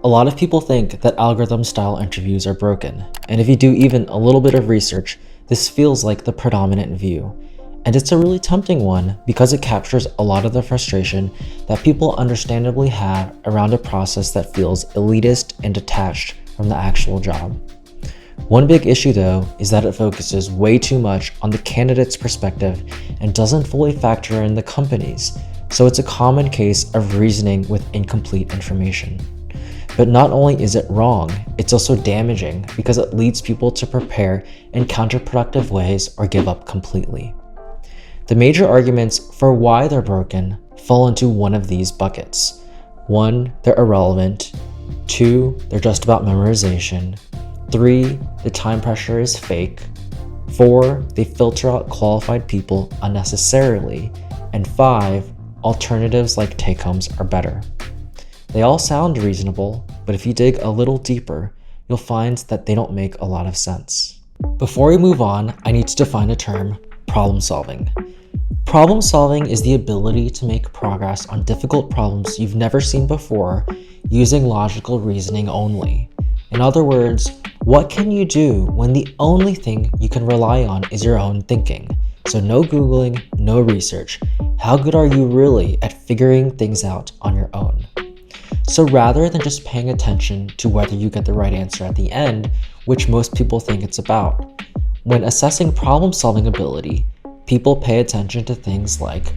A lot of people think that algorithm-style interviews are broken, and if you do even a little bit of research, this feels like the predominant view. And it's a really tempting one because it captures a lot of the frustration that people understandably have around a process that feels elitist and detached from the actual job. One big issue though is that it focuses way too much on the candidate's perspective and doesn't fully factor in the company's, so it's a common case of reasoning with incomplete information. But not only is it wrong, it's also damaging because it leads people to prepare in counterproductive ways or give up completely. The major arguments for why they're broken fall into one of these buckets. 1, they're irrelevant. 2, they're just about memorization. 3, the time pressure is fake. 4, they filter out qualified people unnecessarily. And 5, alternatives like TakeHomes are better. They all sound reasonable, but if you dig a little deeper, you'll find that they don't make a lot of sense. Before we move on, I need to define a term: problem solving. Problem solving is the ability to make progress on difficult problems you've never seen before using logical reasoning only. In other words, what can you do when the only thing you can rely on is your own thinking? So no Googling, no research. How good are you really at figuring things out on your own? So rather than just paying attention to whether you get the right answer at the end, which most people think it's about, when assessing problem-solving ability, people pay attention to things like,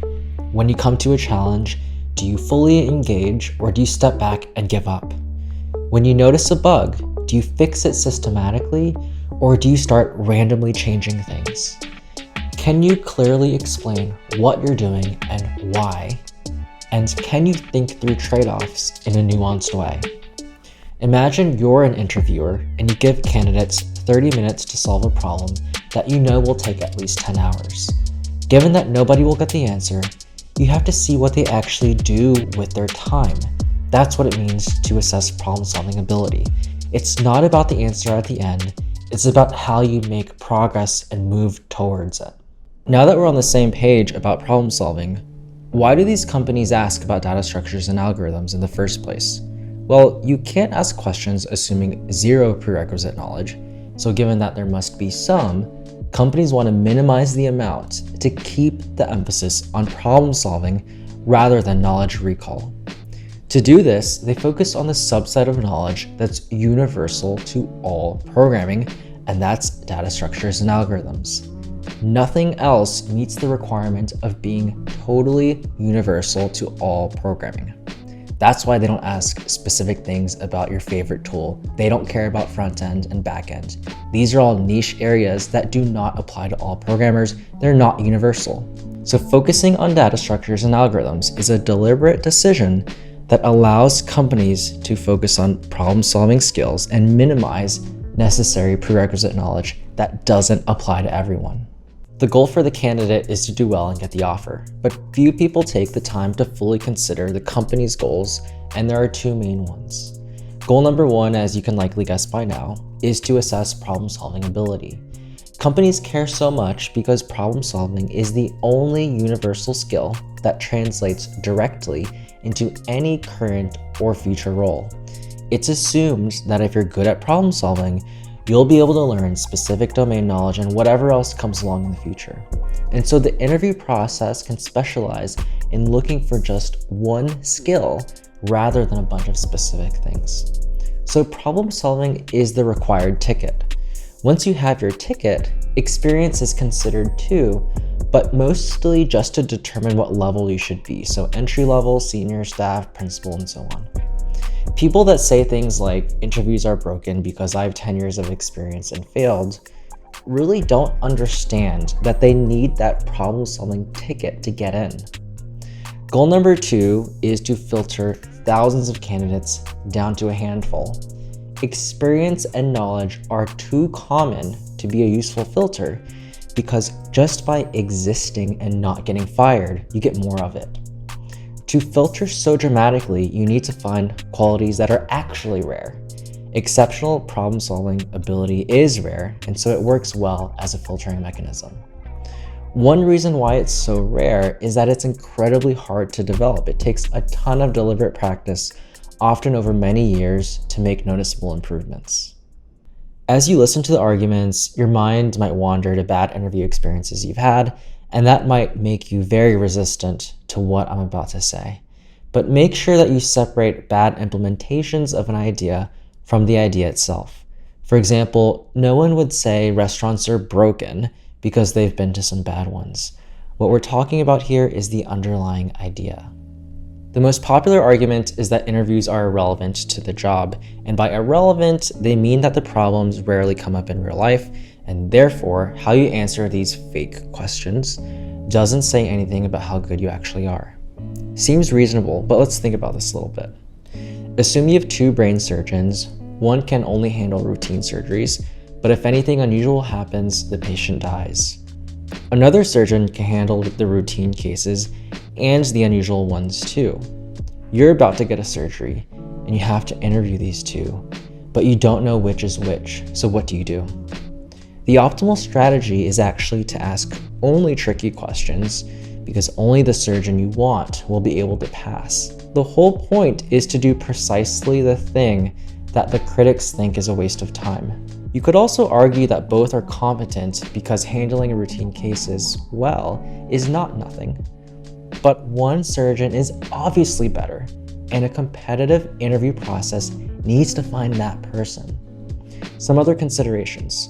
when you come to a challenge, do you fully engage or do you step back and give up? When you notice a bug, do you fix it systematically or do you start randomly changing things? Can you clearly explain what you're doing and why? And can you think through trade-offs in a nuanced way? Imagine you're an interviewer and you give candidates 30 minutes to solve a problem that you know will take at least 10 hours. Given that nobody will get the answer, you have to see what they actually do with their time. That's what it means to assess problem-solving ability. It's not about the answer at the end, it's about how you make progress and move towards it. Now that we're on the same page about problem solving, why do these companies ask about data structures and algorithms in the first place? Well, you can't ask questions assuming zero prerequisite knowledge, so given that there must be some, companies want to minimize the amount to keep the emphasis on problem solving rather than knowledge recall. To do this, they focus on the subset of knowledge that's universal to all programming, and that's data structures and algorithms. Nothing else meets the requirement of being totally universal to all programming. That's why they don't ask specific things about your favorite tool. They don't care about front end and back end. These are all niche areas that do not apply to all programmers. They're not universal. So focusing on data structures and algorithms is a deliberate decision that allows companies to focus on problem-solving skills and minimize necessary prerequisite knowledge that doesn't apply to everyone. The goal for the candidate is to do well and get the offer, but few people take the time to fully consider the company's goals, and there are two main ones. Goal number 1, as you can likely guess by now, is to assess problem-solving ability. Companies care so much because problem-solving is the only universal skill that translates directly into any current or future role. It's assumed that if you're good at problem-solving, you'll be able to learn specific domain knowledge and whatever else comes along in the future. And so the interview process can specialize in looking for just one skill rather than a bunch of specific things. So problem solving is the required ticket. Once you have your ticket, experience is considered too, but mostly just to determine what level you should be. So entry level, senior, staff, principal, and so on. People that say things like interviews are broken because I have 10 years of experience and failed really don't understand that they need that problem-solving ticket to get in. Goal number 2 is to filter thousands of candidates down to a handful. Experience and knowledge are too common to be a useful filter because just by existing and not getting fired, you get more of it. To filter so dramatically, you need to find qualities that are actually rare. Exceptional problem-solving ability is rare, and so it works well as a filtering mechanism. One reason why it's so rare is that it's incredibly hard to develop. It takes a ton of deliberate practice often over many years, to make noticeable improvements. As you listen to the arguments, your mind might wander to bad interview experiences you've had, and that might make you very resistant to what I'm about to say. But make sure that you separate bad implementations of an idea from the idea itself. For example, no one would say restaurants are broken because they've been to some bad ones. What we're talking about here is the underlying idea. The most popular argument is that interviews are irrelevant to the job, and by irrelevant, they mean that the problems rarely come up in real life, and therefore, how you answer these fake questions doesn't say anything about how good you actually are. Seems reasonable, but let's think about this a little bit. Assume you have two brain surgeons. One can only handle routine surgeries, but if anything unusual happens, the patient dies. Another surgeon can handle the routine cases and the unusual ones too. You're about to get a surgery, and you have to interview these two, but you don't know which is which, so what do you do? The optimal strategy is actually to ask only tricky questions, because only the surgeon you want will be able to pass. The whole point is to do precisely the thing that the critics think is a waste of time. You could also argue that both are competent because handling routine cases well is not nothing. But one surgeon is obviously better, and a competitive interview process needs to find that person. Some other considerations.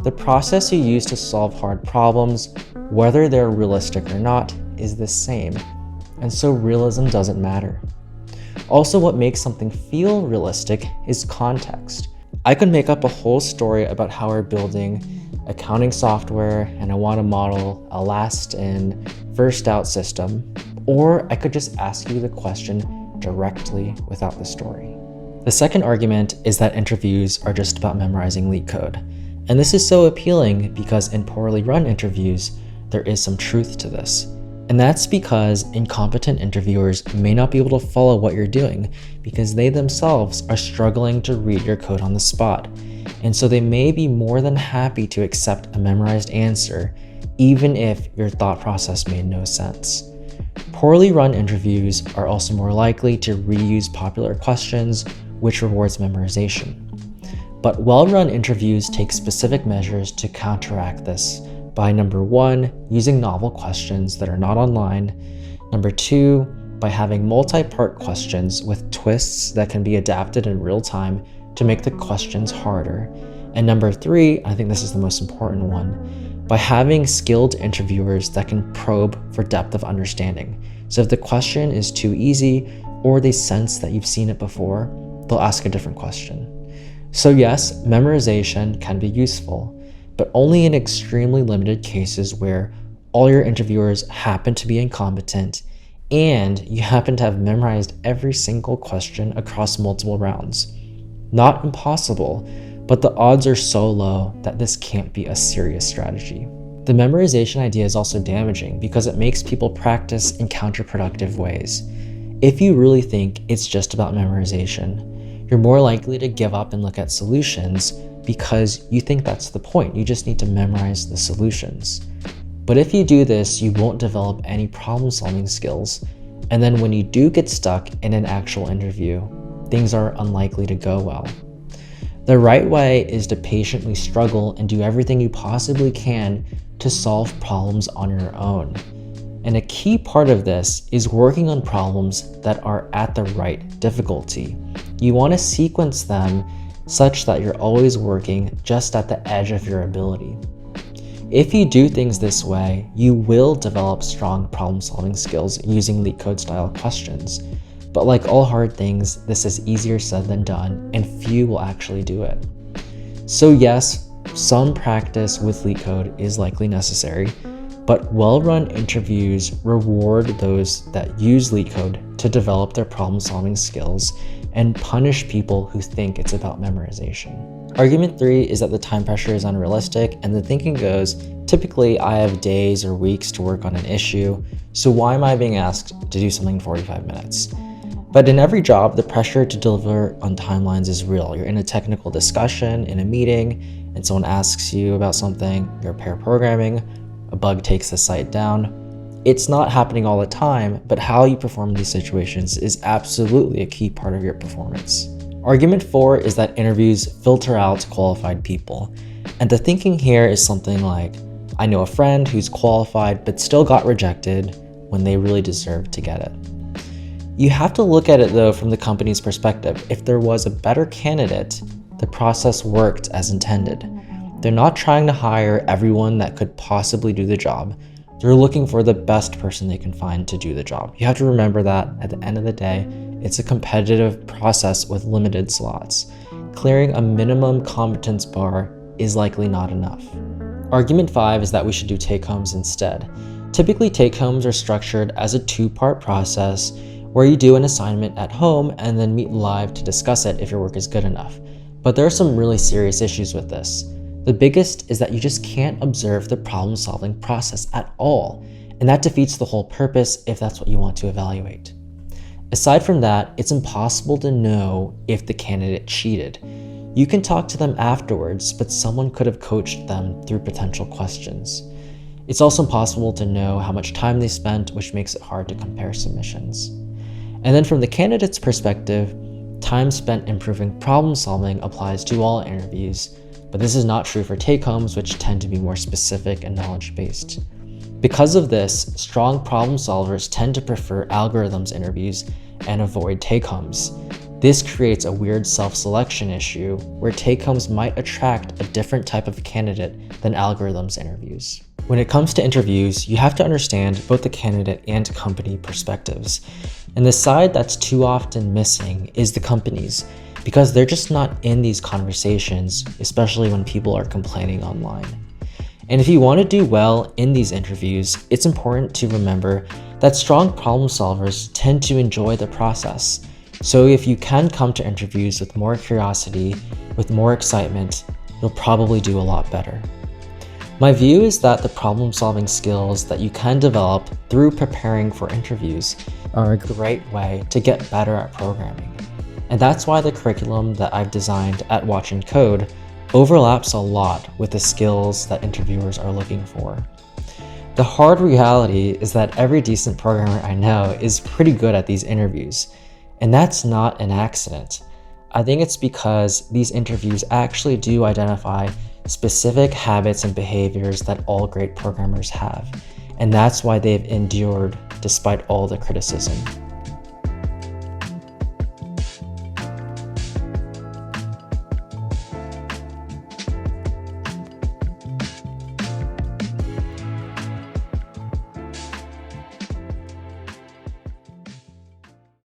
The process you use to solve hard problems, whether they're realistic or not, is the same, and so realism doesn't matter. Also, what makes something feel realistic is context. I could make up a whole story about how we're building accounting software and I want to model a last in, first out system, or I could just ask you the question directly without the story. The second argument is that interviews are just about memorizing LeetCode. And this is so appealing because in poorly run interviews, there is some truth to this. And that's because incompetent interviewers may not be able to follow what you're doing because they themselves are struggling to read your code on the spot. And so they may be more than happy to accept a memorized answer, even if your thought process made no sense. Poorly run interviews are also more likely to reuse popular questions, which rewards memorization. But well-run interviews take specific measures to counteract this by number 1, using novel questions that are not online, number 2, by having multi-part questions with twists that can be adapted in real time to make the questions harder, and number 3, I think this is the most important one, by having skilled interviewers that can probe for depth of understanding. So if the question is too easy or they sense that you've seen it before, they'll ask a different question. So yes, memorization can be useful, but only in extremely limited cases where all your interviewers happen to be incompetent and you happen to have memorized every single question across multiple rounds. Not impossible, but the odds are so low that this can't be a serious strategy. The memorization idea is also damaging because it makes people practice in counterproductive ways. If you really think it's just about memorization, you're more likely to give up and look at solutions because you think that's the point. You just need to memorize the solutions. But if you do this, you won't develop any problem-solving skills. And then when you do get stuck in an actual interview, things are unlikely to go well. The right way is to patiently struggle and do everything you possibly can to solve problems on your own. And a key part of this is working on problems that are at the right difficulty. You want to sequence them such that you're always working just at the edge of your ability. If you do things this way, you will develop strong problem-solving skills using LeetCode style questions. But like all hard things, this is easier said than done, and few will actually do it. So yes, some practice with LeetCode is likely necessary, but well-run interviews reward those that use LeetCode to develop their problem-solving skills and punish people who think it's about memorization. Argument 3 is that the time pressure is unrealistic, and the thinking goes, typically I have days or weeks to work on an issue, so why am I being asked to do something in 45 minutes? But in every job, the pressure to deliver on timelines is real. You're in a technical discussion, in a meeting, and someone asks you about something, you're pair programming, a bug takes the site down, It's not happening all the time, but how you perform in these situations is absolutely a key part of your performance. Argument 4 is that interviews filter out qualified people. And the thinking here is something like, I know a friend who's qualified but still got rejected when they really deserved to get it. You have to look at it though from the company's perspective. If there was a better candidate, the process worked as intended. They're not trying to hire everyone that could possibly do the job. They're looking for the best person they can find to do the job. You have to remember that at the end of the day, it's a competitive process with limited slots. Clearing a minimum competence bar is likely not enough. Argument 5 is that we should do take-homes instead. Typically, take-homes are structured as a 2-part process where you do an assignment at home and then meet live to discuss it if your work is good enough. But there are some really serious issues with this. The biggest is that you just can't observe the problem-solving process at all, and that defeats the whole purpose if that's what you want to evaluate. Aside from that, it's impossible to know if the candidate cheated. You can talk to them afterwards, but someone could have coached them through potential questions. It's also impossible to know how much time they spent, which makes it hard to compare submissions. And then from the candidate's perspective, time spent improving problem solving applies to all interviews, but this is not true for take-homes, which tend to be more specific and knowledge-based. Because of this, strong problem solvers tend to prefer algorithms interviews and avoid take-homes. This creates a weird self-selection issue where take-homes might attract a different type of candidate than algorithms interviews. When it comes to interviews, you have to understand both the candidate and company perspectives. And the side that's too often missing is the company's, because they're just not in these conversations, especially when people are complaining online. And if you want to do well in these interviews, it's important to remember that strong problem solvers tend to enjoy the process. So if you can come to interviews with more curiosity, with more excitement, you'll probably do a lot better. My view is that the problem-solving skills that you can develop through preparing for interviews are a great way to get better at programming. And that's why the curriculum that I've designed at Watch and Code overlaps a lot with the skills that interviewers are looking for. The hard reality is that every decent programmer I know is pretty good at these interviews, and that's not an accident. I think it's because these interviews actually do identify specific habits and behaviors that all great programmers have, and that's why they've endured despite all the criticism.